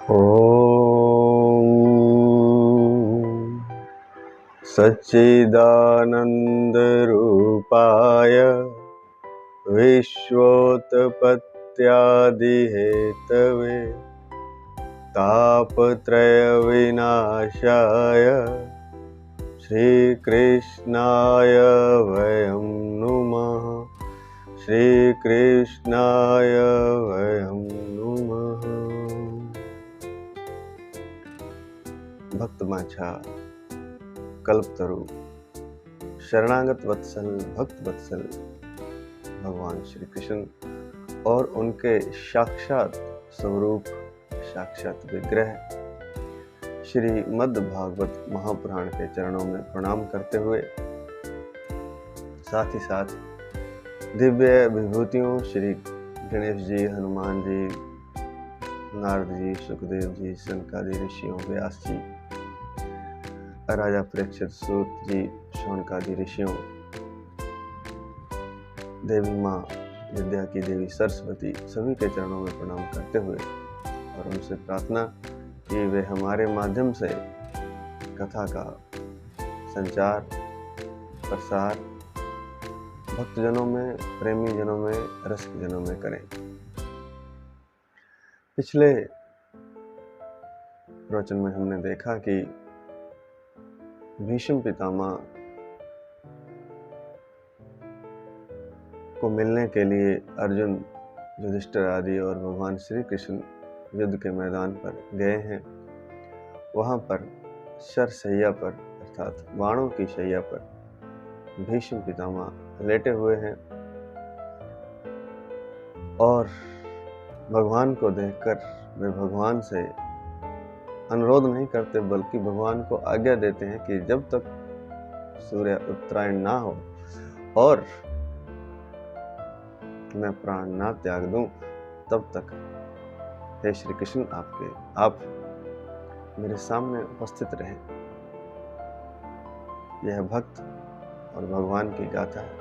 ॐ सच्चिदानन्दरूपाय विश्वोत्पत्त्यादिहेतवे तापत्रयविनाशाय श्रीकृष्णाय वयं नुमः। श्रीकृष्णाय वयं नुमः। भक्तमाछा कल्पतरु शरणागत वत्सल भक्त वत्सल भगवान श्री कृष्ण और उनके साक्षात स्वरूप साक्षात विग्रह श्री मद्द भागवत महापुराण के चरणों में प्रणाम करते हुए साथ ही साथ दिव्य विभूतियों श्री गणेश जी, हनुमान जी, नारद जी, सुखदेव जी, सनकादि ऋषियों, व्यास जी, राजा परीक्षित, सूत जी, शौनकादि ऋषियों, देवी माँ विद्या की देवी सरस्वती, सभी के चरणों में प्रणाम करते हुए और उनसे प्रार्थना कि वे हमारे माध्यम से कथा का संचार प्रसार भक्तजनों में, प्रेमी जनों में, रसिक जनों में करें। पिछले प्रवचन में हमने देखा कि भीष्म पितामह को मिलने के लिए अर्जुन, युधिष्ठिर आदि और भगवान श्री कृष्ण युद्ध के मैदान पर गए हैं। वहां पर शरशैया पर अर्थात बाणों की शैया पर भीष्म पितामह लेटे हुए हैं और भगवान को देखकर वे भगवान से अनुरोध नहीं करते बल्कि भगवान को आज्ञा देते हैं कि जब तक सूर्य उत्तरायण ना हो और मैं प्राण ना त्याग दूं तब तक हे श्री कृष्ण आप मेरे सामने उपस्थित रहें। यह भक्त और भगवान की गाथा है।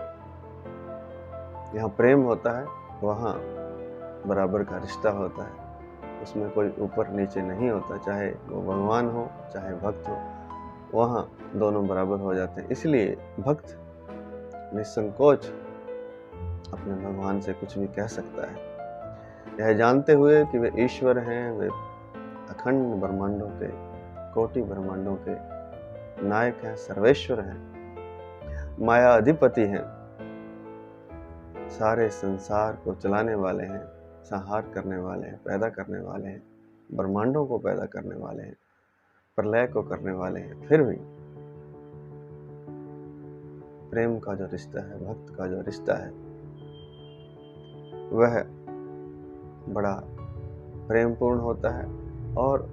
यहाँ प्रेम होता है, वहाँ बराबर का रिश्ता होता है, उसमें कोई ऊपर नीचे नहीं होता, चाहे वो भगवान हो चाहे भक्त हो, वहाँ दोनों बराबर हो जाते हैं। इसलिए भक्त निसंकोच अपने भगवान से कुछ भी कह सकता है, यह जानते हुए कि वे ईश्वर हैं, वे अखंड ब्रह्मांडों के, कोटि ब्रह्मांडों के नायक हैं, सर्वेश्वर हैं, माया अधिपति हैं, सारे संसार को चलाने वाले हैं, संहार करने वाले हैं, पैदा करने वाले हैं, ब्रह्मांडों को पैदा करने वाले हैं, प्रलय को करने वाले हैं। फिर भी प्रेम का जो रिश्ता है, भक्त का जो रिश्ता है, वह बड़ा प्रेमपूर्ण होता है और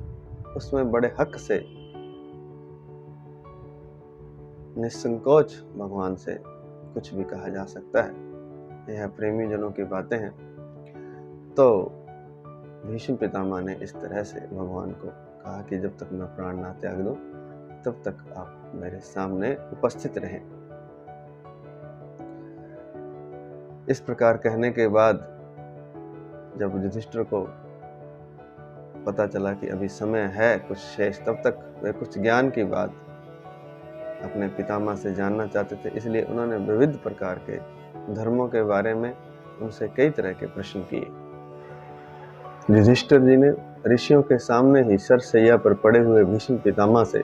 उसमें बड़े हक से निसंकोच भगवान से कुछ भी कहा जा सकता है। यह प्रेमी जनों की बातें हैं। तो भीष्म पितामह ने इस तरह से भगवान को कहा कि जब तक मैं प्राण ना त्याग दूं तब तक आप मेरे सामने उपस्थित रहें। इस प्रकार कहने के बाद जब युधिष्ठिर को पता चला कि अभी समय है कुछ शेष, तब तक वे कुछ ज्ञान की बात अपने पितामह से जानना चाहते थे। इसलिए उन्होंने विविध प्रकार के धर्मों के बारे में उनसे कई तरह के प्रश्न किए। युधिष्ठिर जी ने ऋषियों के सामने ही शरशैया पर पड़े हुए भीष्म पितामह से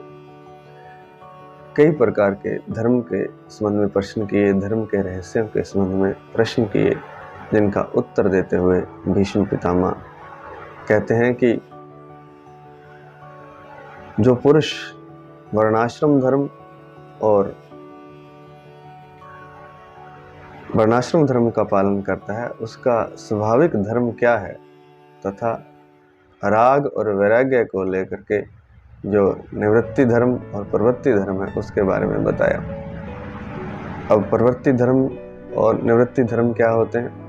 कई प्रकार के धर्म के संबंध में प्रश्न किए, धर्म के रहस्यों के संबंध में प्रश्न किए, जिनका उत्तर देते हुए भीष्म पितामह कहते हैं कि जो पुरुष वर्णाश्रम धर्म और वर्णाश्रम धर्म का पालन करता है उसका स्वाभाविक धर्म क्या है, तथा राग और वैराग्य को लेकर के जो निवृत्ति धर्म और प्रवृत्ति धर्म है उसके बारे में बताया। अब प्रवृत्ति धर्म और निवृत्ति धर्म क्या होते हैं?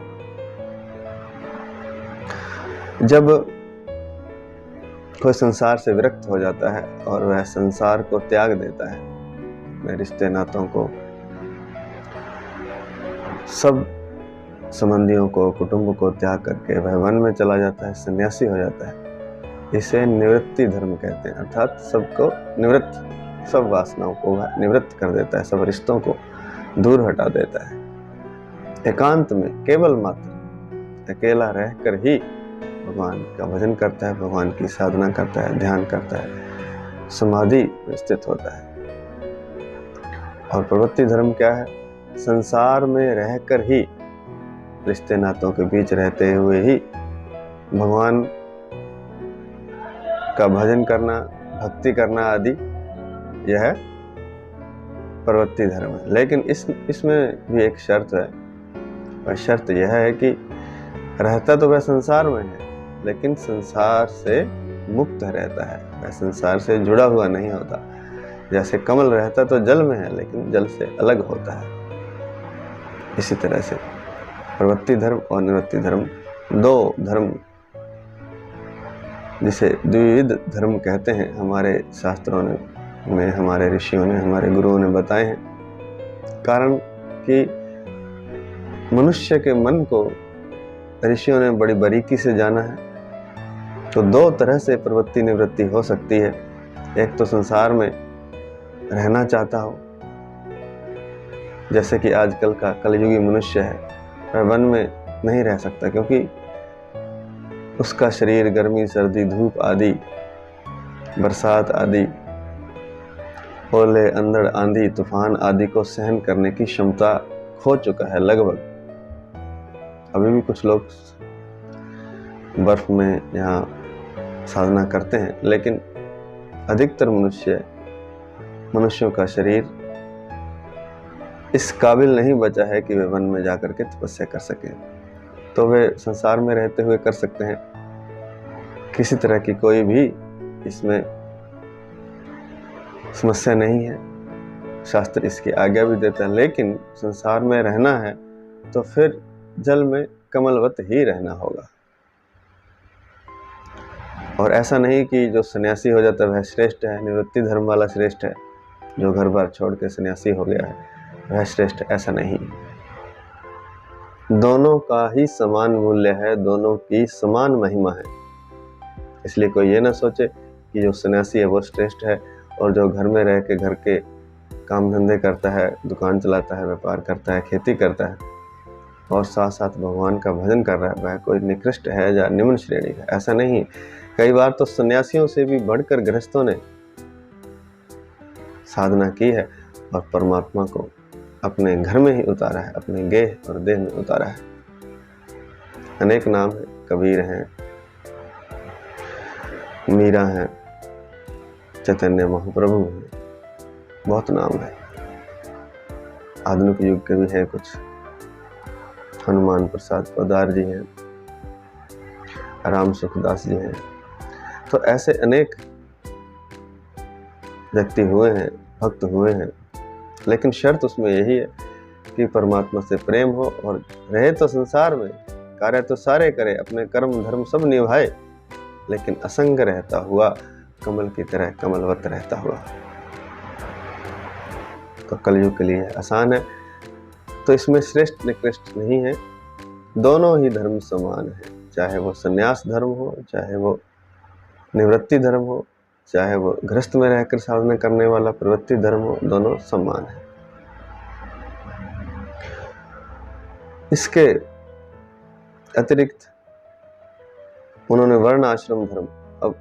जब कोई संसार से विरक्त हो जाता है और वह संसार को त्याग देता है, अपने रिश्ते नातों को, सब संबंधियों को, कुटुंब को त्याग करके वह वन में चला जाता है, सन्यासी हो जाता है, इसे निवृत्ति धर्म कहते हैं, अर्थात सबको निवृत्त, सब वासनाओं को वह निवृत्त कर देता है, सब रिश्तों को दूर हटा देता है। एकांत में केवल मात्र अकेला रहकर ही भगवान का भजन करता है, भगवान की साधना करता है, ध्यान करता है, समाधि में स्थित होता है। और प्रवृत्ति धर्म क्या है? संसार में रहकर ही, रिश्ते नातों के बीच रहते हुए ही भगवान का भजन करना, भक्ति करना आदि, यह प्रवृत्ति धर्म है। लेकिन इसमें भी एक शर्त है, वह शर्त यह है कि रहता तो वह संसार में है, लेकिन संसार से मुक्त रहता है, वह संसार से जुड़ा हुआ नहीं होता। जैसे कमल रहता तो जल में है, लेकिन जल से अलग होता है। इसी तरह से प्रवृत्ति धर्म और निवृत्ति धर्म, दो धर्म जिसे द्विविध धर्म कहते हैं, हमारे शास्त्रों में हमारे ऋषियों ने, हमारे गुरुओं ने बताए हैं। कारण कि मनुष्य के मन को ऋषियों ने बड़ी बारीकी से जाना है। तो दो तरह से प्रवृत्ति निवृत्ति हो सकती है। एक तो संसार में रहना चाहता हो, जैसे कि आजकल का कलयुगी मनुष्य है, वह वन में नहीं रह सकता, क्योंकि उसका शरीर गर्मी, सर्दी, धूप आदि, बरसात आदि, ओले, अंधड़, आंधी, तूफान आदि को सहन करने की क्षमता खो चुका है लगभग। अभी भी कुछ लोग बर्फ में यहाँ साधना करते हैं, लेकिन अधिकतर मनुष्यों का शरीर इस काबिल नहीं बचा है कि वे वन में जाकर के तपस्या कर सकें। तो वे संसार में रहते हुए कर सकते हैं, किसी तरह की कोई भी इसमें समस्या नहीं है, शास्त्र इसकी आज्ञा भी देता है। लेकिन संसार में रहना है तो फिर जल में कमलवत ही रहना होगा। और ऐसा नहीं कि जो सन्यासी हो जाता है वह श्रेष्ठ है, निवृत्ति धर्म वाला श्रेष्ठ है, जो घर बार छोड़ के सन्यासी हो गया है वह श्रेष्ठ, ऐसा नहीं। दोनों का ही समान मूल्य है, दोनों की समान महिमा है। इसलिए कोई ये ना सोचे कि जो सन्यासी है वो श्रेष्ठ है और जो घर में रह के घर के काम धंधे करता है, दुकान चलाता है, व्यापार करता है, खेती करता है और साथ साथ भगवान का भजन कर रहा है, वह कोई निकृष्ट है या निम्न श्रेणी का, ऐसा नहीं। कई बार तो सन्यासियों से भी बढ़कर गृहस्थों ने साधना की है और परमात्मा को अपने घर में ही उतारा है, अपने गेह और देह में उतारा है। अनेक नाम है, कबीर हैं, मीरा हैं, चैतन्य महाप्रभु हैं, बहुत नाम है। आधुनिक युग के भी हैं कुछ, हनुमान प्रसाद पोदार जी हैं, राम सुखदास जी हैं। तो ऐसे अनेक व्यक्ति हुए हैं, भक्त हुए हैं। लेकिन शर्त उसमें यही है कि परमात्मा से प्रेम हो और रहे तो संसार में, कार्य तो सारे करे, अपने कर्म धर्म सब निभाए, लेकिन असंग रहता हुआ, कमल की तरह कमलवत रहता हुआ। तो कलयुग के लिए आसान है। तो इसमें श्रेष्ठ निकृष्ट नहीं है, दोनों ही धर्म समान है। चाहे वो संन्यास धर्म हो, चाहे वो निवृत्ति धर्म हो, चाहे वो गृहस्थ में रहकर साधना करने वाला प्रवृत्ति धर्म हो, दोनों समान है। इसके अतिरिक्त उन्होंने वर्ण आश्रम धर्म, अब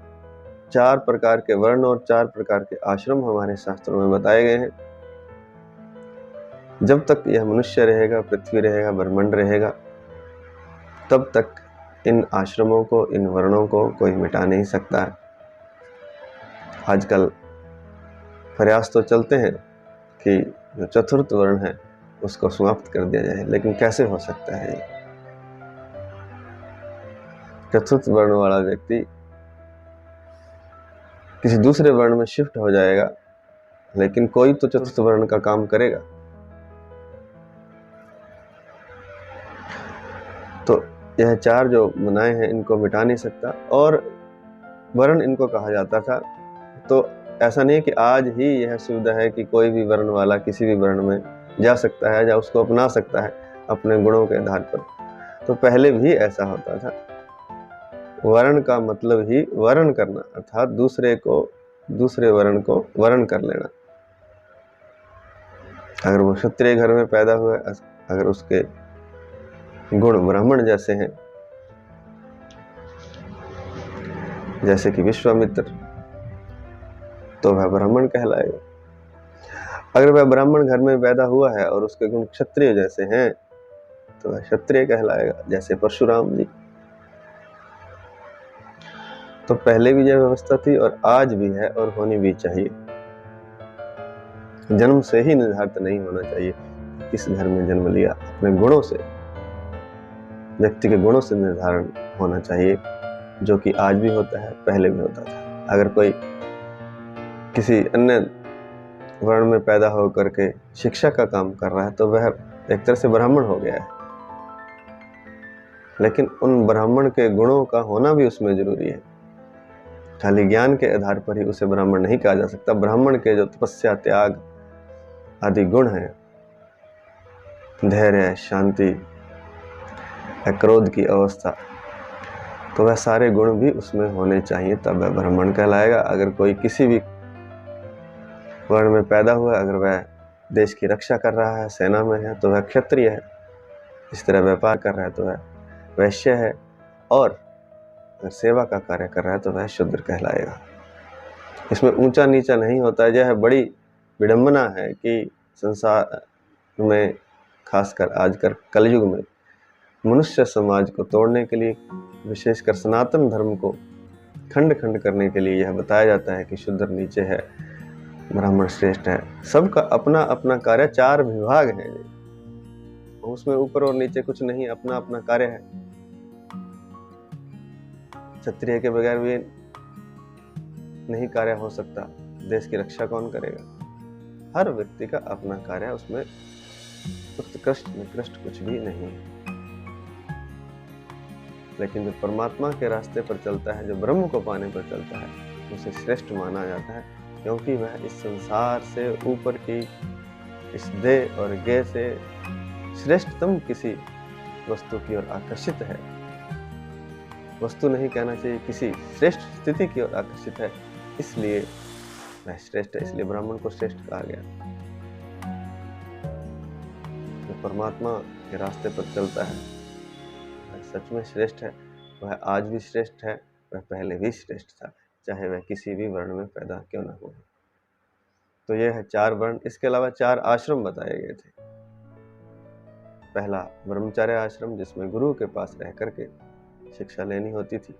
4 प्रकार के वर्ण और 4 प्रकार के आश्रम हमारे शास्त्रों में बताए गए हैं। जब तक यह मनुष्य रहेगा, पृथ्वी रहेगा, ब्रह्मांड रहेगा, तब तक इन आश्रमों को, इन वर्णों को कोई मिटा नहीं सकता है। आजकल प्रयास तो चलते हैं कि जो चतुर्थ वर्ण है उसको समाप्त कर दिया जाए, लेकिन कैसे हो सकता है ये? चतुर्थ वर्ण वाला व्यक्ति किसी दूसरे वर्ण में शिफ्ट हो जाएगा, लेकिन कोई तो चतुर्थ वर्ण का काम करेगा। तो यह 4 जो मनाए हैं इनको मिटा नहीं सकता। और वर्ण इनको कहा जाता था, तो ऐसा नहीं कि आज ही यह सुविधा है कि कोई भी वर्ण वाला किसी भी वर्ण में जा सकता है या उसको अपना सकता है अपने गुणों के आधार पर। तो पहले भी ऐसा होता था। वर्ण का मतलब ही वर्ण करना, अर्थात दूसरे वर्ण को वर्ण कर लेना। अगर वो क्षत्रिय घर में पैदा हुआ, अगर उसके गुण ब्राह्मण जैसे हैं, जैसे कि विश्वामित्र, तो वह ब्राह्मण कहलाएगा। अगर वह ब्राह्मण घर में पैदा हुआ है और उसके गुण क्षत्रिय जैसे हैं, तो वह क्षत्रिय कहलाएगा, जैसे परशुराम जी। तो पहले भी यह व्यवस्था थी और आज भी है और होनी भी चाहिए। जन्म से ही निर्धारित नहीं होना चाहिए किस घर में जन्म लिया, अपने गुणों से, व्यक्ति के गुणों से निर्धारण होना चाहिए, जो कि आज भी होता है, पहले भी होता था। अगर कोई किसी अन्य वर्ण में पैदा होकर के शिक्षा का काम कर रहा है, तो वह एक तरह से ब्राह्मण हो गया है, लेकिन उन ब्राह्मण के गुणों का होना भी उसमें जरूरी है। खाली ज्ञान के आधार पर ही उसे ब्राह्मण नहीं कहा जा सकता। ब्राह्मण के जो तपस्या, त्याग आदि गुण हैं, धैर्य, शांति, क्रोध की अवस्था, तो वह सारे गुण भी उसमें होने चाहिए, तब वह ब्राह्मण कहलाएगा। अगर कोई किसी भी वर्ण में पैदा हुआ, अगर वह देश की रक्षा कर रहा है, सेना में है, तो वह क्षत्रिय है। इस तरह व्यापार कर रहा है तो वह वैश्य है, और अगर सेवा का कार्य कर रहा है तो वह शूद्र कहलाएगा। इसमें ऊंचा नीचा नहीं होता है। यह बड़ी विडंबना है कि संसार में, खासकर आजकल कलयुग में, मनुष्य समाज को तोड़ने के लिए, विशेषकर सनातन धर्म को खंड खंड करने के लिए यह बताया जाता है कि शूद्र नीचे है, ब्राह्मण श्रेष्ठ है। सबका अपना अपना कार्य, 4 विभाग हैं, उसमें ऊपर और नीचे कुछ नहीं, अपना अपना कार्य है। क्षत्रिय के बगैर भी नहीं कार्य हो सकता, देश की रक्षा कौन करेगा? हर व्यक्ति का अपना कार्य, उसमें उत्कृष्ट निकृष्ट कुछ भी नहीं है। लेकिन जो परमात्मा के रास्ते पर चलता है, जो ब्रह्म को पाने पर चलता है, उसे श्रेष्ठ माना जाता है, क्योंकि वह इस संसार से ऊपर की, इस देह और गेह से श्रेष्ठतम किसी वस्तु की ओर आकर्षित है। वस्तु नहीं कहना चाहिए, किसी श्रेष्ठ स्थिति की ओर आकर्षित है, इसलिए वह श्रेष्ठ है। इसलिए ब्राह्मण को श्रेष्ठ कहा गया। जो परमात्मा के रास्ते पर चलता है वह सच में श्रेष्ठ है। वह आज भी श्रेष्ठ है, वह पहले भी श्रेष्ठ था, चाहे वह किसी भी वर्ण में पैदा क्यों न हो। तो यह है 4 वर्ण। इसके अलावा 4 आश्रम बताए गए थे। पहला ब्रह्मचर्य आश्रम, जिसमें गुरु के पास रह करके शिक्षा लेनी होती थी।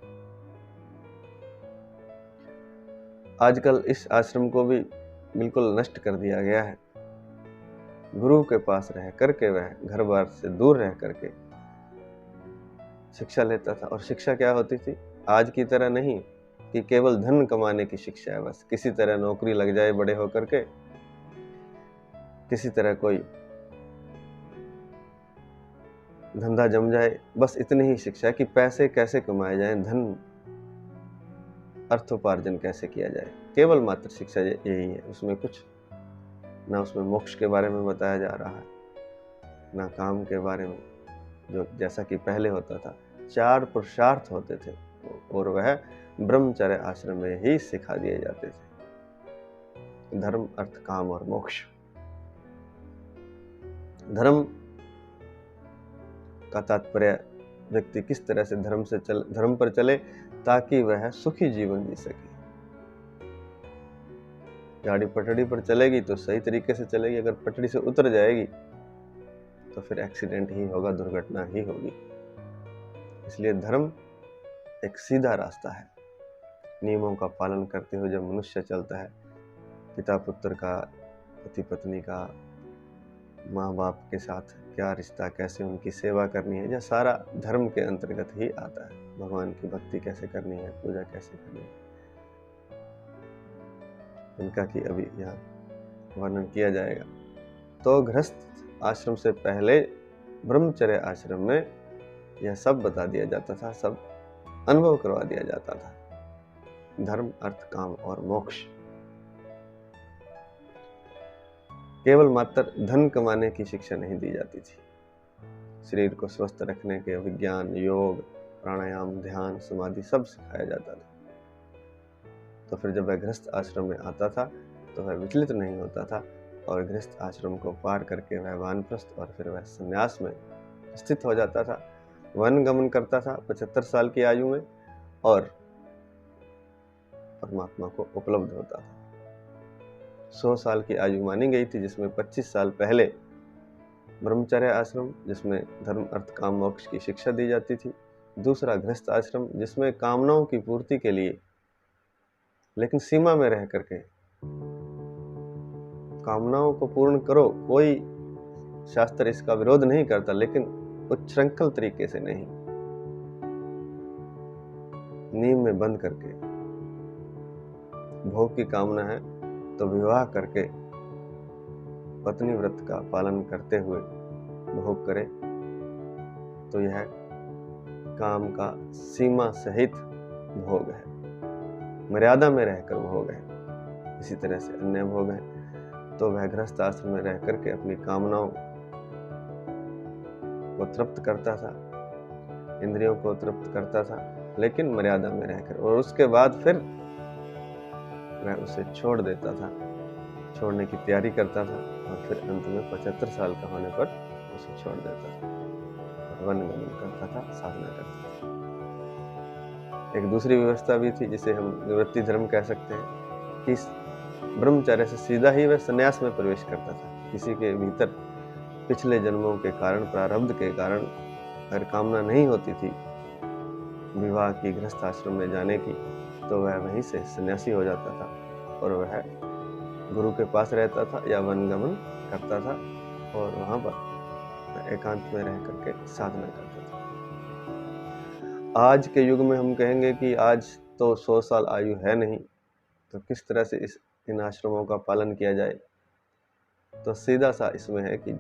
आजकल इस आश्रम को भी बिल्कुल नष्ट कर दिया गया है। गुरु के पास रह करके वह घर बार से दूर रह करके शिक्षा लेता था। और शिक्षा क्या होती थी? आज की तरह नहीं कि केवल धन कमाने की शिक्षा है, बस किसी तरह नौकरी लग जाए बड़े होकर के, किसी तरह कोई धंधा जम जाए, बस इतनी ही शिक्षा कि पैसे कैसे कमाए जाएं, धन अर्थोपार्जन कैसे किया जाए। केवल मात्र शिक्षा यही है। उसमें कुछ ना, उसमें मोक्ष के बारे में बताया जा रहा है, ना काम के बारे में, जो जैसा कि पहले होता था। 4 पुरुषार्थ होते थे और वह ब्रह्मचर्य आश्रम में ही सिखा दिए जाते थे। धर्म, अर्थ, काम और मोक्ष। धर्म का तात्पर्य व्यक्ति किस तरह से धर्म पर चले ताकि वह सुखी जीवन जी सके। गाड़ी पटड़ी पर चलेगी तो सही तरीके से चलेगी, अगर पटड़ी से उतर जाएगी तो फिर एक्सीडेंट ही होगा, दुर्घटना ही होगी। इसलिए धर्म एक सीधा रास्ता है। नियमों का पालन करते हुए जब मनुष्य चलता है, पिता पुत्र का, पति पत्नी का, माँ बाप के साथ क्या रिश्ता, कैसे उनकी सेवा करनी है, यह सारा धर्म के अंतर्गत ही आता है। भगवान की भक्ति कैसे करनी है, पूजा कैसे करनी है, इनका की अभी यहाँ वर्णन किया जाएगा। तो गृहस्थ आश्रम से पहले ब्रह्मचर्य आश्रम में यह सब बता दिया जाता था, सब अनुभव करवा दिया जाता था। धर्म, अर्थ, काम और मोक्ष। केवल मात्र धन कमाने की शिक्षा नहीं दी जाती थी। शरीर को स्वस्थ रखने के विज्ञान, योग, प्राणायाम, ध्यान, समाधि सब सिखाया जाता था। तो फिर जब वह गृहस्थ आश्रम में आता था तो वह विचलित नहीं होता था और गृहस्थ आश्रम को पार करके वह वानप्रस्थ और फिर वह संन्यास में स्थित हो जाता था। वन गमन करता था 75 साल की आयु में और परमात्मा को उपलब्ध होता था। 100 साल की आयु मानी गई थी, जिसमें 25 साल पहले ब्रह्मचर्य आश्रम जिसमें धर्म अर्थ काम मोक्ष की शिक्षा दी जाती थी, दूसरा गृहस्थ आश्रम जिसमें कामनाओं की पूर्ति के लिए लेकिन सीमा में रह करके कामनाओं को पूर्ण करो, कोई शास्त्र इसका विरोध नहीं करता, लेकिन उच्छृंखल तरीके से नहीं, नींव में बंद करके। भोग की कामना है तो विवाह करके पत्नी व्रत का पालन करते हुए भोग करे, तो यह काम का सीमा सहित भोग है, मर्यादा में रहकर भोग है। इसी तरह से अन्य भोग है तो वह गृहस्थ आश्रम में रह करके अपनी कामनाओं को तृप्त करता था, इंद्रियों को तृप्त करता था, लेकिन मर्यादा में रहकर, और उसके बाद फिर वह उसे छोड़ देता था, छोड़ने की तैयारी करता था और फिर अंत में 75 साल का होने पर उसे छोड़ देता था और वन गमन करता था, साधना करता था। एक दूसरी व्यवस्था भी थी जिसे हम निवृत्ति धर्म कह सकते हैं कि ब्रह्मचर्य से सीधा ही वह संन्यास में प्रवेश करता था। किसी के भीतर पिछले जन्मों के कारण, प्रारब्ध के कारण अगर कामना नहीं होती थी विवाह की, गृहस्थ आश्रम में जाने की, तो वह वहीं से सन्यासी हो जाता था और वह गुरु के पास रहता था या वन गमन करता था और वहां पर एकांत में रह करके साधना करता था। आज के युग में हम कहेंगे कि आज तो 100 साल आयु है नहीं, तो किस तरह से इन आश्रमों का पालन किया जाए। तो सीधा सा इसमें है कि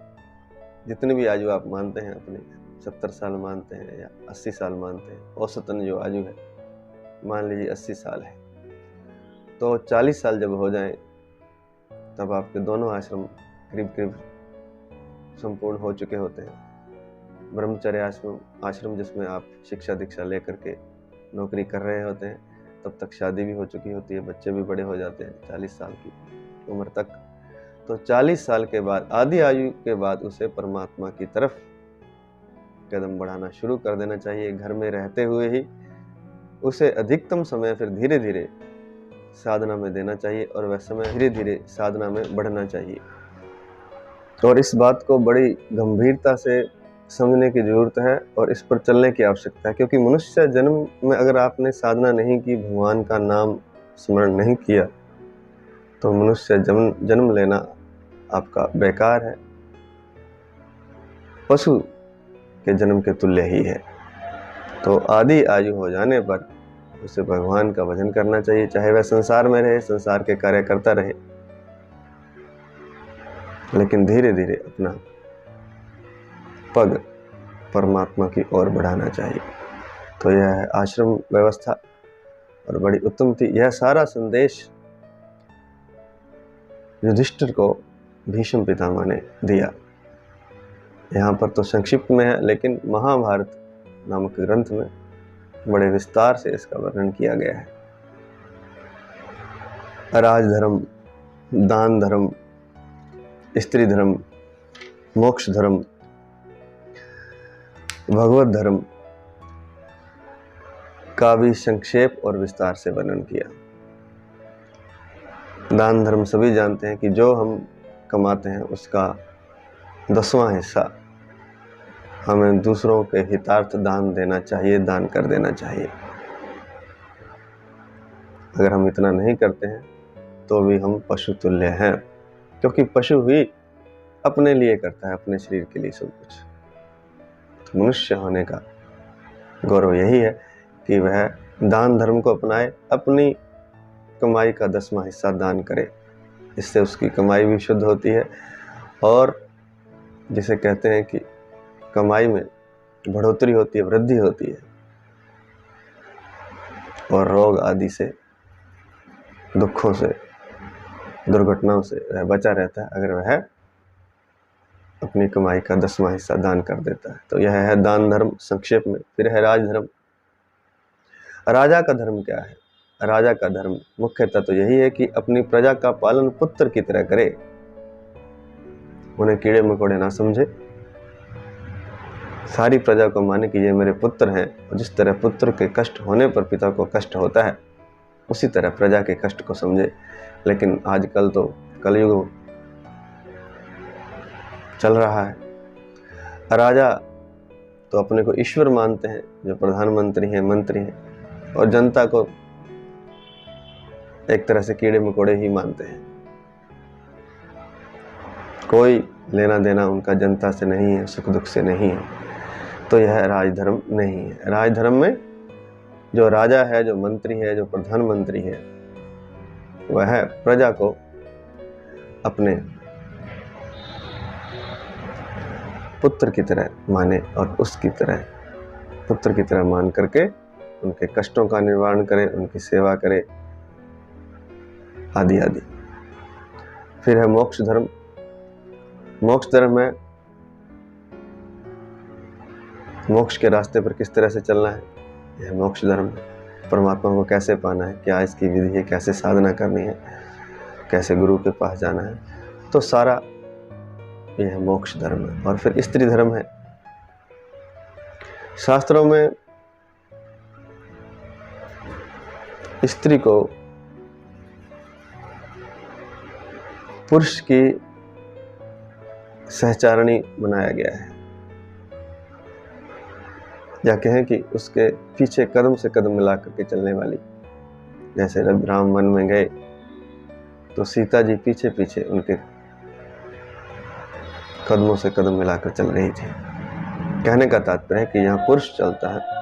जितनी भी आयु आप मानते हैं, अपने 70 साल मानते हैं या 80 साल मानते हैं, औसतन जो आयु है मान लीजिए 80 साल है, तो 40 साल जब हो जाएं तब आपके दोनों आश्रम करीब करीब संपूर्ण हो चुके होते हैं। ब्रह्मचर्य आश्रम जिसमें आप शिक्षा दीक्षा लेकर के नौकरी कर रहे होते हैं, तब तक शादी भी हो चुकी होती है, बच्चे भी बड़े हो जाते हैं 40 साल की उम्र तक। तो 40 साल के बाद, आधी आयु के बाद, उसे परमात्मा की तरफ कदम बढ़ाना शुरू कर देना चाहिए। घर में रहते हुए ही उसे अधिकतम समय फिर धीरे धीरे साधना में देना चाहिए और वह समय धीरे धीरे साधना में बढ़ना चाहिए। और इस बात को बड़ी गंभीरता से समझने की जरूरत है और इस पर चलने की आवश्यकता है, क्योंकि मनुष्य जन्म में अगर आपने साधना नहीं की, भगवान का नाम स्मरण नहीं किया, तो मनुष्य जन्म लेना आपका बेकार है, पशु के जन्म के तुल्य ही है। तो आधी आयु हो जाने पर उसे भगवान का भजन करना चाहिए, चाहे वह संसार में रहे, संसार के कार्य करता रहे, लेकिन धीरे धीरे अपना पग परमात्मा की ओर बढ़ाना चाहिए। तो यह है आश्रम व्यवस्था और बड़ी उत्तम थी। यह सारा संदेश युधिष्ठिर को भीष्म पितामह ने दिया। यहाँ पर तो संक्षिप्त में है, लेकिन महाभारत नामक ग्रंथ में बड़े विस्तार से इसका वर्णन किया गया है। राजधर्म, दान धर्म, स्त्री धर्म, मोक्ष धर्म, भगवत धर्म का भी संक्षेप और विस्तार से वर्णन किया। दान धर्म सभी जानते हैं कि जो हम कमाते हैं उसका 10वां हिस्सा हमें दूसरों के हितार्थ दान देना चाहिए, दान कर देना चाहिए। अगर हम इतना नहीं करते हैं तो भी हम पशु तुल्य हैं, क्योंकि पशु ही अपने लिए करता है, अपने शरीर के लिए सब कुछ। तो मनुष्य होने का गौरव यही है कि वह दान धर्म को अपनाए, अपनी कमाई का 10वां हिस्सा दान करे। इससे उसकी कमाई भी शुद्ध होती है और जिसे कहते हैं कि कमाई में बढ़ोतरी होती है, वृद्धि होती है, और रोग आदि से, दुखों से, दुर्घटनाओं से वह बचा रहता है अगर वह अपनी कमाई का 10वां हिस्सा दान कर देता है। तो यह है दान धर्म संक्षेप में। फिर है राजधर्म। राजा का धर्म क्या है? राजा का धर्म मुख्यतः तो यही है कि अपनी प्रजा का पालन पुत्र की तरह करे, उन्हें कीड़े मकोड़े ना समझे, सारी प्रजा को माने कि ये मेरे पुत्र हैं, और जिस तरह पुत्र के कष्ट होने पर पिता को कष्ट होता है उसी तरह प्रजा के कष्ट को समझे। लेकिन आजकल तो कलयुग चल रहा है, राजा तो अपने को ईश्वर मानते हैं, जो प्रधानमंत्री हैं, मंत्री हैं, और जनता को एक तरह से कीड़े मकोड़े ही मानते हैं। कोई लेना देना उनका जनता से नहीं है, सुख दुख से नहीं है। तो यह राजधर्म नहीं है। राजधर्म में जो राजा है, जो मंत्री है, जो प्रधानमंत्री है, वह प्रजा को अपने पुत्र की तरह माने और उसकी तरह पुत्र की तरह मान करके उनके कष्टों का निवारण करे, उनकी सेवा करे, आदि आदि। फिर है मोक्ष धर्म। मोक्ष धर्म है मोक्ष के रास्ते पर किस तरह से चलना है, यह मोक्ष धर्म है। परमात्मा को कैसे पाना है, क्या इसकी विधि है, कैसे साधना करनी है, कैसे गुरु के पास जाना है, तो सारा यह मोक्ष धर्म है। और फिर स्त्री धर्म है। शास्त्रों में स्त्री को पुरुष की सहचारिणी बनाया गया है, या कहें कि उसके पीछे कदम से कदम मिला करके चलने वाली। जैसे जब राम वन में गए तो सीता जी पीछे पीछे उनके कदमों से कदम मिलाकर चल रही थी। कहने का तात्पर्य है कि यहाँ पुरुष चलता है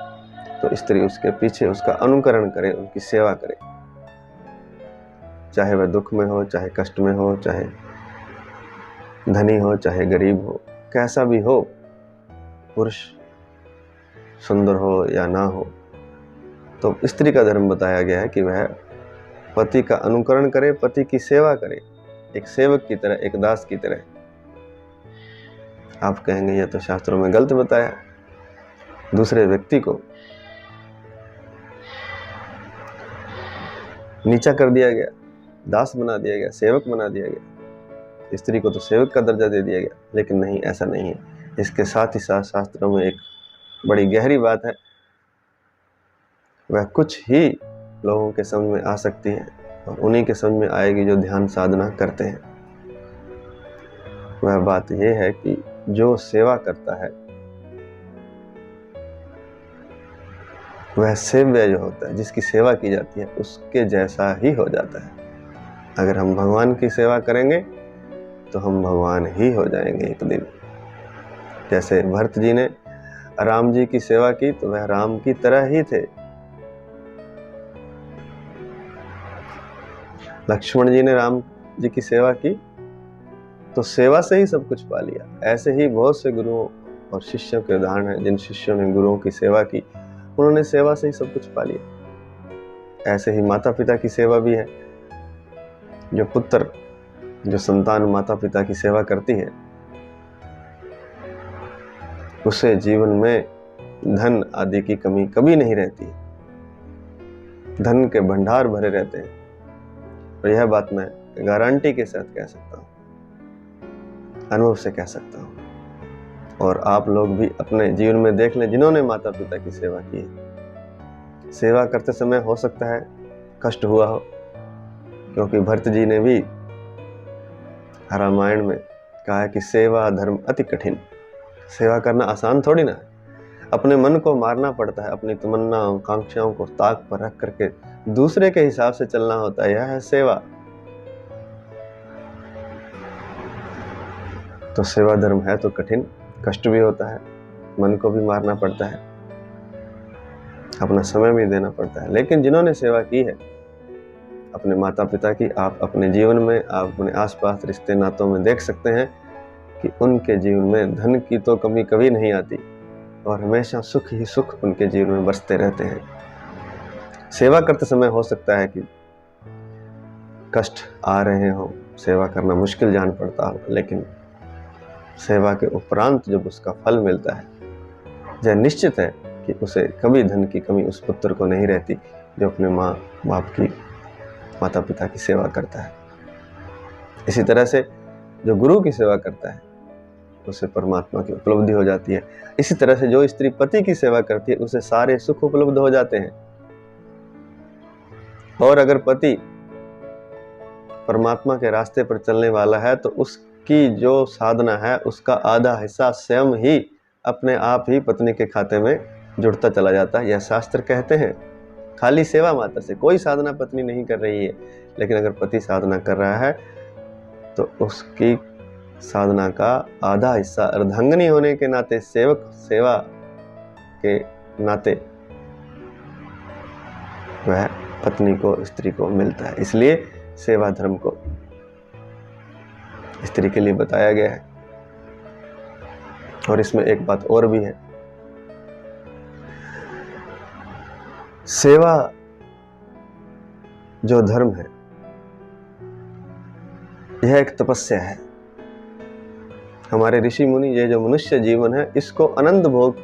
तो स्त्री उसके पीछे उसका अनुकरण करे, उनकी सेवा करे, चाहे वह दुख में हो, चाहे कष्ट में हो, चाहे धनी हो, चाहे गरीब हो, कैसा भी हो, पुरुष सुंदर हो या ना हो। तो स्त्री का धर्म बताया गया है कि वह पति का अनुकरण करे, पति की सेवा करे, एक सेवक की तरह, एक दास की तरह। आप कहेंगे यह तो शास्त्रों में गलत बताया, दूसरे व्यक्ति को नीचा कर दिया गया, दास बना दिया गया, सेवक बना दिया गया, स्त्री को तो सेवक का दर्जा दे दिया गया। लेकिन नहीं, ऐसा नहीं है। इसके साथ ही साथ शास्त्रों में एक बड़ी गहरी बात है, वह कुछ ही लोगों के समझ में आ सकती है, और उन्हीं के समझ में आएगी जो ध्यान साधना करते हैं। वह बात यह है कि जो सेवा करता है वह सेव्य जो होता है, जिसकी सेवा की जाती है, उसके जैसा ही हो जाता है। अगर हम भगवान की सेवा करेंगे तो हम भगवान ही हो जाएंगे एक दिन। जैसे भरत जी ने राम जी की सेवा की तो वह राम की तरह ही थे। लक्ष्मण जी ने राम जी की सेवा की तो सेवा से ही सब कुछ पा लिया। ऐसे ही बहुत से गुरुओं और शिष्यों के उदाहरण हैं, जिन शिष्यों ने गुरुओं की सेवा की उन्होंने सेवा से ही सब कुछ पा लिया। ऐसे ही माता पिता की सेवा भी है। जो पुत्र, जो संतान माता पिता की सेवा करती है, उसे जीवन में धन आदि की कमी कभी नहीं रहती, धन के भंडार भरे रहते हैं। और यह बात मैं गारंटी के साथ कह सकता हूँ, अनुभव से कह सकता हूँ। और आप लोग भी अपने जीवन में देख लें, जिन्होंने माता पिता की सेवा की है, सेवा करते समय हो सकता है कष्ट हुआ हो, क्योंकि भरत जी ने भी रामायण में कहा है कि सेवा धर्म अति कठिन। सेवा करना आसान थोड़ी ना है, अपने मन को मारना पड़ता है, अपनी तमन्नाओं कांक्षाओं को ताक पर रख करके दूसरे के हिसाब से चलना होता है, यह है सेवा। तो सेवा धर्म है तो कठिन, कष्ट भी होता है, मन को भी मारना पड़ता है, अपना समय भी देना पड़ता है। लेकिन जिन्होंने सेवा की है अपने माता पिता की, आप अपने जीवन में, आप अपने आसपास रिश्ते नातों में देख सकते हैं कि उनके जीवन में धन की तो कमी कभी नहीं आती, और हमेशा सुख ही सुख उनके जीवन में बरसते रहते हैं। सेवा करते समय हो सकता है कि कष्ट आ रहे हो, सेवा करना मुश्किल जान पड़ता हो, लेकिन सेवा के उपरांत जब उसका फल मिलता है, यह निश्चित है कि उसे कभी धन की कमी उस पुत्र को नहीं रहती जो अपने माँ बाप की, माता पिता की सेवा करता है। इसी तरह से जो गुरु की सेवा करता है उसे परमात्मा की उपलब्धि हो जाती है। इसी तरह से जो स्त्री पति की सेवा करती है उसे सारे सुख उपलब्ध हो जाते हैं। और अगर पति परमात्मा के रास्ते पर चलने वाला है तो उसकी जो साधना है उसका आधा हिस्सा स्वयं ही अपने आप ही पत्नी के खाते में जुड़ता चला जाता है। यह शास्त्र कहते हैं। खाली सेवा मात्र से कोई साधना पत्नी नहीं कर रही है, लेकिन अगर पति साधना कर रहा है तो उसकी साधना का आधा हिस्सा अर्धांगिनी होने के नाते, सेवक सेवा के नाते वह पत्नी को, स्त्री को मिलता है। इसलिए सेवा धर्म को स्त्री के लिए बताया गया है। और इसमें एक बात और भी है, सेवा जो धर्म है यह एक तपस्या है। हमारे ऋषि मुनि ये जो मनुष्य जीवन है इसको आनंद भोग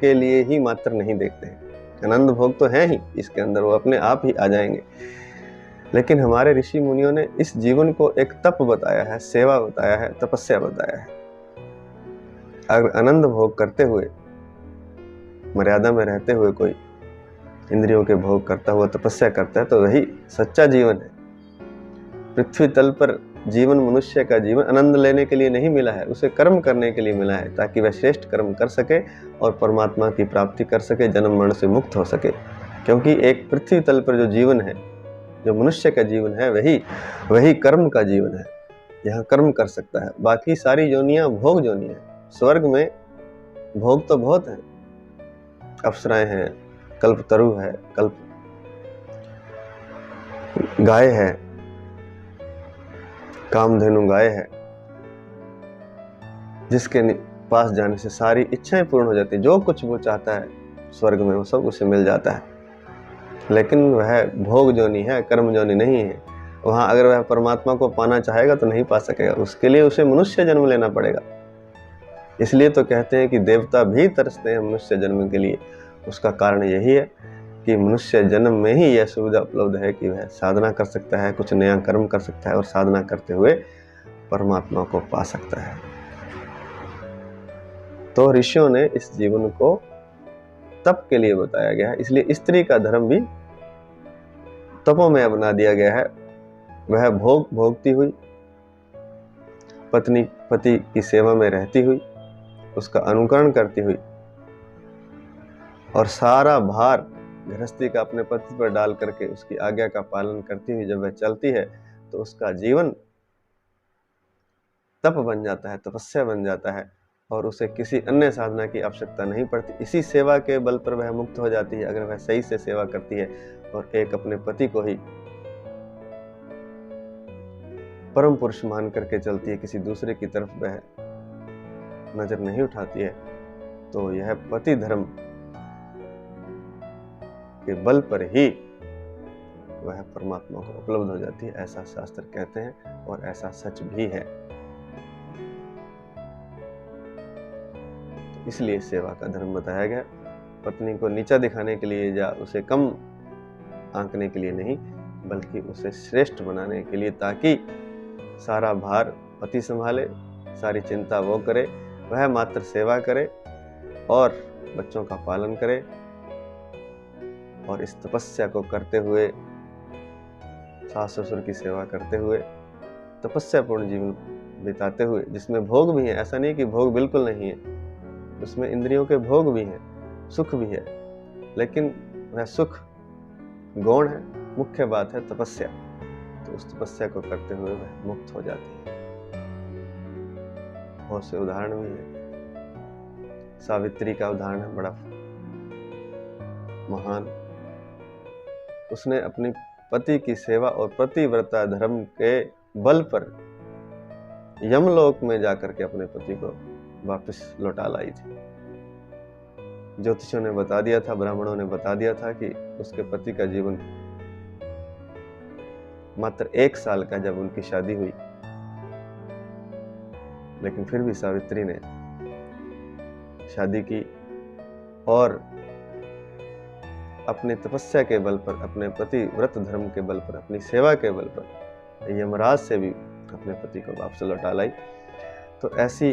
के लिए ही मात्र नहीं देखते हैं। आनंद भोग तो है ही इसके अंदर, वो अपने आप ही आ जाएंगे, लेकिन हमारे ऋषि मुनियों ने इस जीवन को एक तप बताया है, सेवा बताया है, तपस्या बताया है। अगर आनंद भोग करते हुए, मर्यादा में रहते हुए कोई इंद्रियों के भोग करता हुआ तपस्या करता है तो वही सच्चा जीवन है। पृथ्वी तल पर जीवन, मनुष्य का जीवन आनंद लेने के लिए नहीं मिला है, उसे कर्म करने के लिए मिला है, ताकि वह श्रेष्ठ कर्म कर सके और परमात्मा की प्राप्ति कर सके, जन्म मरण से मुक्त हो सके। क्योंकि एक पृथ्वी तल पर जो जीवन है, जो मनुष्य का जीवन है, वही कर्म का जीवन है। यहाँ कर्म कर सकता है। बाकी सारी योनियां भोग योनि है। स्वर्ग में भोग तो बहुत है, अप्सराएं हैं, कल्पतरु है, कल्प गाय है, कामधेनु गाय है, जिसके पास जाने से सारी इच्छाएं पूर्ण हो जाती है। जो कुछ वो चाहता है स्वर्ग में वो सब उसे मिल जाता है। लेकिन वह भोग जोनी है, कर्म जोनी नहीं है। वहां अगर वह परमात्मा को पाना चाहेगा तो नहीं पा सकेगा, उसके लिए उसे मनुष्य जन्म लेना पड़ेगा। इसलिए तो कहते हैं कि देवता भी तरसते हैं मनुष्य जन्म के लिए। उसका कारण यही है कि मनुष्य जन्म में ही यह सुविधा उपलब्ध है कि वह साधना कर सकता है, कुछ नया कर्म कर सकता है और साधना करते हुए परमात्मा को पा सकता है। तो ऋषियों ने इस जीवन को तप के लिए बताया गया है। इसलिए स्त्री का धर्म भी तपोमय बना दिया गया है। वह भोग भोगती हुई, पत्नी पति की सेवा में रहती हुई, उसका अनुकरण करती हुई और सारा भार गृहस्थी का अपने पति पर डाल करके उसकी आज्ञा का पालन करती हुई जब वह चलती है तो उसका जीवन तप बन जाता है, तपस्या बन जाता है और उसे किसी अन्य साधना की आवश्यकता नहीं पड़ती। इसी सेवा के बल पर वह मुक्त हो जाती है अगर वह सही से सेवा करती है और एक अपने पति को ही परम पुरुष मान करके चलती है, किसी दूसरे की तरफ वह नजर नहीं उठाती है। तो यह पति धर्म के बल पर ही वह परमात्मा को उपलब्ध हो जाती है, ऐसा शास्त्र कहते हैं और ऐसा सच भी है। तो इसलिए सेवा का धर्म बताया गया। पत्नी को नीचा दिखाने के लिए या उसे कम आंकने के लिए नहीं, बल्कि उसे श्रेष्ठ बनाने के लिए, ताकि सारा भार पति संभाले, सारी चिंता वो करे, वह मात्र सेवा करे और बच्चों का पालन करे। और इस तपस्या को करते हुए, सास ससुर की सेवा करते हुए, तपस्यापूर्ण जीवन बिताते हुए, जिसमें भोग भी है, ऐसा नहीं कि भोग बिल्कुल नहीं है, उसमें इंद्रियों के भोग भी हैं, सुख भी है, लेकिन वह सुख गौण है, मुख्य बात है तपस्या। तो उस तपस्या को करते हुए वह मुक्त हो जाती है। बहुत से उदाहरण भी है। सावित्री का उदाहरण है बड़ा महान। उसने अपनी पति की सेवा और पतिव्रता धर्म के बल पर यमलोक में जाकर के अपने पति को वापस लौटा लाई थी। ज्योतिषियों ने बता दिया था, ब्राह्मणों ने बता दिया था कि उसके पति का जीवन मात्र 1 साल का जब उनकी शादी हुई, लेकिन फिर भी सावित्री ने शादी की और अपनी तपस्या के बल पर, अपने पति व्रत धर्म के बल पर, अपनी सेवा के बल पर यमराज से भी अपने पति को वापस लौटा लाई। तो ऐसी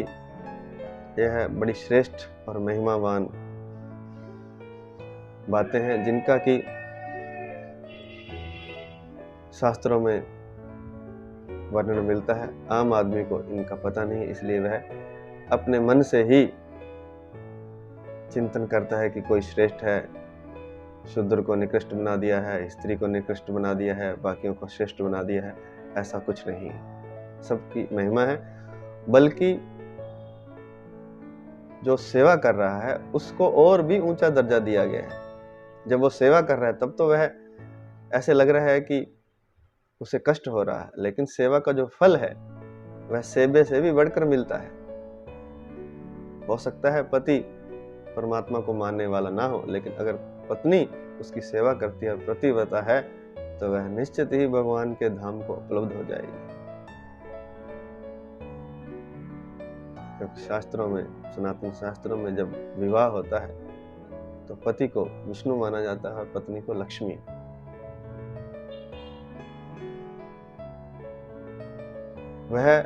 यह बड़ी श्रेष्ठ और महिमावान बातें हैं जिनका कि शास्त्रों में वर्णन मिलता है। आम आदमी को इनका पता नहीं, इसलिए वह अपने मन से ही चिंतन करता है कि कोई श्रेष्ठ है, शूद्र को निकृष्ट बना दिया है, स्त्री को निकृष्ट बना दिया है, बाकियों को श्रेष्ठ बना दिया है। ऐसा कुछ नहीं है, सबकी महिमा है। बल्कि जो सेवा कर रहा है उसको और भी ऊंचा दर्जा दिया गया है। जब वो सेवा कर रहा है तब तो वह ऐसे लग रहा है कि उसे कष्ट हो रहा है, लेकिन सेवा का जो फल है वह सेवे से भी बढ़कर मिलता है। हो सकता है पति परमात्मा को मानने वाला ना हो, लेकिन अगर पत्नी उसकी सेवा करती है और प्रतिव्रता है तो वह निश्चित ही भगवान के धाम को उपलब्ध हो जाएगी। क्योंकि शास्त्रों में, सनातन शास्त्रों में जब विवाह होता है तो पति को विष्णु माना जाता है और पत्नी को लक्ष्मी। वह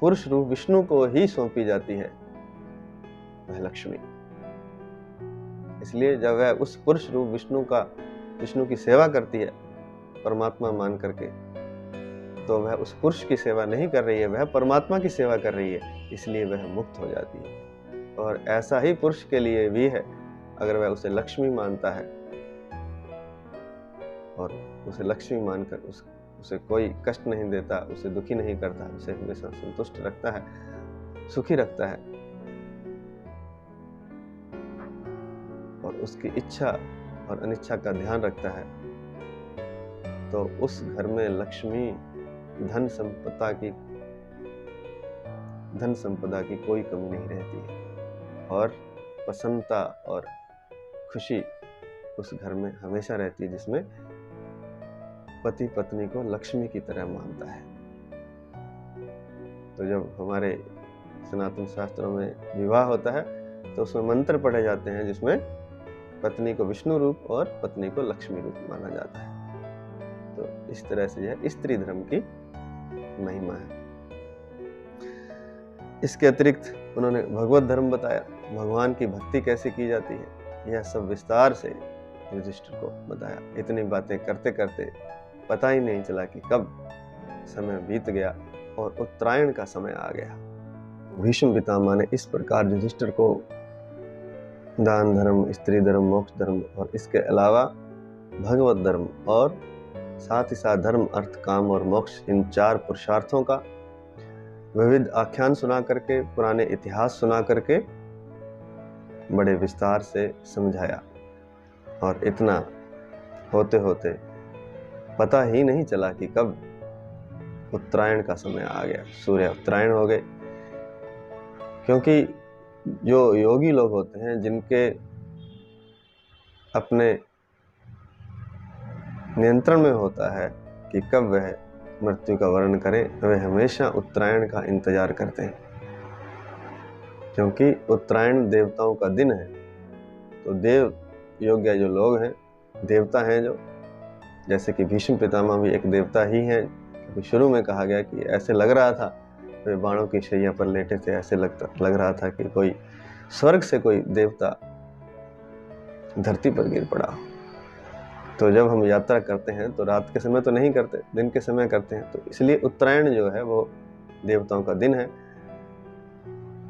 पुरुष रूप विष्णु को ही सौंपी जाती है, वह लक्ष्मी। इसलिए जब वह उस पुरुष रूप विष्णु की सेवा करती है परमात्मा मान करके, तो वह उस पुरुष की सेवा नहीं कर रही है, वह परमात्मा की सेवा कर रही है, इसलिए वह मुक्त हो जाती है। और ऐसा ही पुरुष के लिए भी है। अगर वह उसे लक्ष्मी मानता है और उसे लक्ष्मी मानकर उसे कोई कष्ट नहीं देता, उसे दुखी नहीं करता, उसे हमेशा संतुष्ट रखता है, सुखी रखता है और उसकी इच्छा और अनिच्छा का ध्यान रखता है, तो उस घर में लक्ष्मी धन संपदा की कोई कमी नहीं रहती है और प्रसन्नता और खुशी उस घर में हमेशा रहती है, जिसमें पति पत्नी को लक्ष्मी की तरह मानता है। तो जब हमारे सनातन शास्त्रों में विवाह होता है तो उसमें मंत्र पढ़े जाते हैं जिसमें पत्नी को विष्णु रूप और पत्नी को लक्ष्मी रूप माना जाता है। तो इस तरह से यह स्त्री धर्म की महिमा है। इसके अतिरिक्त उन्होंने भगवत धर्म बताया, भगवान की भक्ति कैसे की जाती है, यह सब विस्तार से युधिष्ठिर को बताया। इतनी बातें करते करते पता ही नहीं चला कि कब समय बीत गया और उत्तरायण का समय आ गया। भीष्म पितामह ने इस प्रकार युधिष्ठिर को दान धर्म, स्त्री धर्म, मोक्ष धर्म और इसके अलावा भगवत धर्म और साथ ही साथ धर्म, अर्थ, काम और मोक्ष, इन 4 पुरुषार्थों का विविध आख्यान सुना करके, पुराने इतिहास सुना करके बड़े विस्तार से समझाया। और इतना होते होते पता ही नहीं चला कि कब उत्तरायण का समय आ गया, सूर्य उत्तरायण हो गए। क्योंकि जो योगी लोग होते हैं, जिनके अपने नियंत्रण में होता है कि कब वह मृत्यु का वर्ण करें, वे हमेशा उत्तरायण का इंतजार करते हैं। क्योंकि उत्तरायण देवताओं का दिन है। तो देव योग्य जो लोग हैं, देवता हैं, जो जैसे कि भीष्म पितामह भी एक देवता ही हैं। क्योंकि शुरू में कहा गया कि ऐसे लग रहा था, वे बाणों की शैया पर लेटे थे, ऐसे लग रहा था कि कोई स्वर्ग से कोई देवता धरती पर गिर पड़ा। तो जब हम यात्रा करते हैं तो रात के समय तो नहीं करते, दिन के समय करते हैं। तो इसलिए उत्तरायण जो है वो देवताओं का दिन है।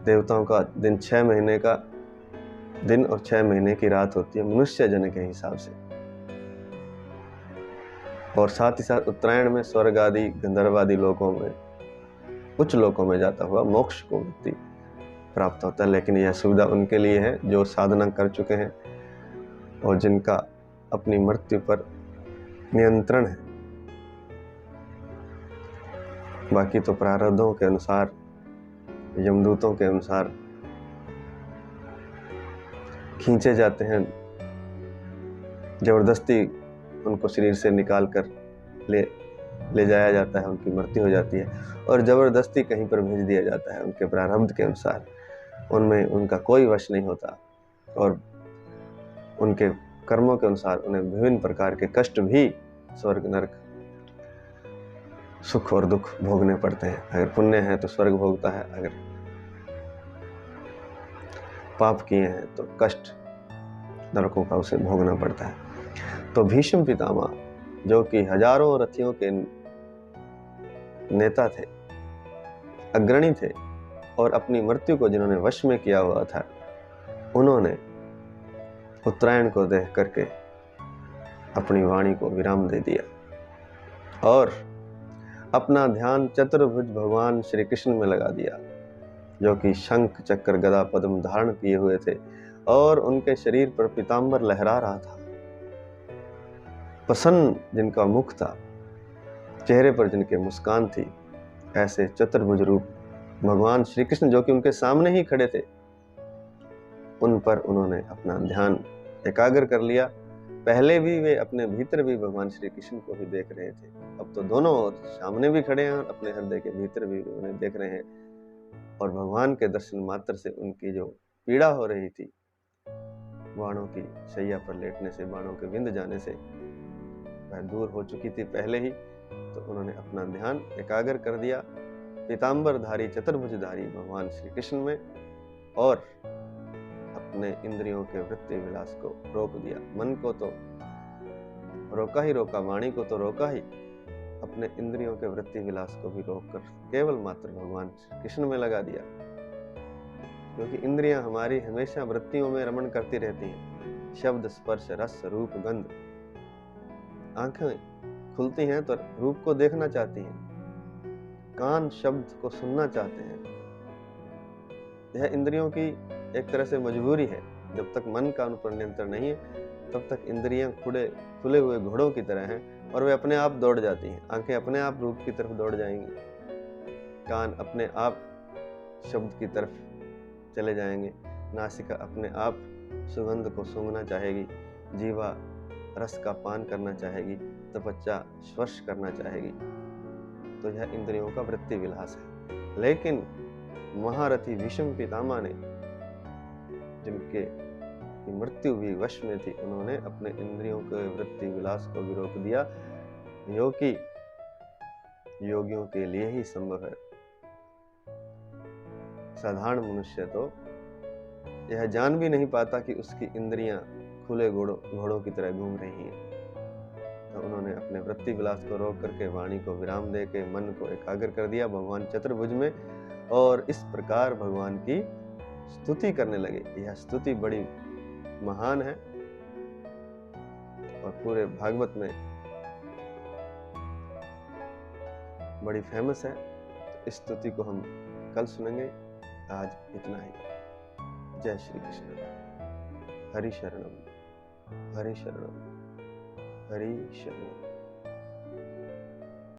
देवताओं का दिन 6 महीने का दिन और 6 महीने की रात होती है मनुष्य जन के हिसाब से। और साथ ही साथ उत्तरायण में स्वर्ग आदि, गंधर्व आदि लोकों में, उच्च लोकों में जाता हुआ मोक्ष को व्यक्ति प्राप्त होता है। लेकिन यह सुविधा उनके लिए है जो साधना कर चुके हैं और जिनका अपनी मृत्यु पर नियंत्रण है। बाकी तो प्रारब्धों के अनुसार, यमदूतों के अनुसार खींचे जाते हैं, जबरदस्ती उनको शरीर से निकाल कर ले जाया जाता है, उनकी मृत्यु हो जाती है और जबरदस्ती कहीं पर भेज दिया जाता है उनके प्रारब्ध के अनुसार। उनमें उनका कोई वश नहीं होता और उनके कर्मों के अनुसार उन्हें विभिन्न प्रकार के कष्ट भी, स्वर्ग नरक, सुख और दुख भोगने पड़ते हैं। अगर पुण्य है तो स्वर्ग भोगता है, अगर पाप किए हैं तो कष्ट नरकों का उसे भोगना पड़ता है। तो भीष्म पितामह, जो कि हजारों रथियों के नेता थे, अग्रणी थे, और अपनी मृत्यु को जिन्होंने वश में किया हुआ था, उन्होंने उत्तरायण को देख करके अपनी वाणी को विराम दे दिया और अपना ध्यान चतुर्भुज भगवान श्री कृष्ण में लगा दिया, जो कि शंख चक्र गदा पद्म धारण किए हुए थे और उनके शरीर पर पीतांबर लहरा रहा था। प्रसन्न जिनका मुख था, चेहरे पर जिनके मुस्कान थी, ऐसे चतुर्भुज रूप भगवान श्री कृष्ण जो कि उनके सामने ही खड़े थे, उन पर उन्होंने अपना ध्यान एकाग्र कर लिया। पहले भी वे अपने भीतर भी भगवान श्री कृष्ण को ही देख रहे थे, अब तो दोनों ओर सामने भी खड़े हैं और अपने हृदय के भीतर भी उन्हें देख रहे हैं। और भगवान के दर्शन मात्र से उनकी जो पीड़ा हो रही थी, बाणों की शैया पर लेटने से, बाणों के विंध जाने से, वह दूर हो चुकी थी पहले ही। तो उन्होंने अपना ध्यान एकाग्र कर दिया पीतांबरधारी चतुर्भुजधारी भगवान श्री कृष्ण में और अपने इंद्रियों के वृत्ति विलास को रोक दिया। मन को तो रोका ही रोका, वाणी को तो रोका ही, अपने इंद्रियों के वृत्ति विलास को भी रोककर केवल मात्र भगवान श्री कृष्ण में लगा दिया। क्योंकि इंद्रियां हमारी हमेशा वृत्तियों में रमण करती रहती हैं। शब्द, स्पर्श, रस, रूप, गंध। आंखें खुलती हैं तो रूप को देखना चाहती हैं, कान शब्द को सुनना चाहते हैं। यह इंद्रियों की एक तरह से मजबूरी है। जब तक मन का उन पर नियंत्रण नहीं है, तब तक इंद्रियां खुले हुए घोड़ों की तरह हैं और वे अपने आप दौड़ जाती हैं। आंखें अपने आप रूप की तरफ दौड़ जाएंगी, कान अपने आप शब्द की तरफ चले जाएंगे, नासिका अपने आप सुगंध को सूंघना चाहेगी, जीवा रस का पान करना चाहेगी, त्वचा स्पर्श करना चाहेगी। तो यह इंद्रियों का वृत्ति विलास है। लेकिन महारथी भीष्म पितामह ने, जिनके मृत्यु भी वश में थी, उन्होंने अपने इंद्रियों के वृत्ति विलास को भी रोक दिया, जो कि योगियों के लिए ही संभव है। साधारण मनुष्य तो यह जान भी नहीं पाता कि उसकी इंद्रियां खुले घोड़ों की तरह घूम रही हैं। तो उन्होंने अपने वृत्ति विलास को रोक करके वाणी को विराम दे के मन को एकाग्र कर दिया भगवान चतुर्भुज में, और इस प्रकार भगवान की स्तुति करने लगे। यह स्तुति बड़ी महान है और पूरे भागवत में बड़ी फेमस है। तो इस स्तुति को हम कल सुनेंगे। आज इतना ही। जय श्री कृष्ण। हरि शरणम, हरि शरणम, हरि शरणम।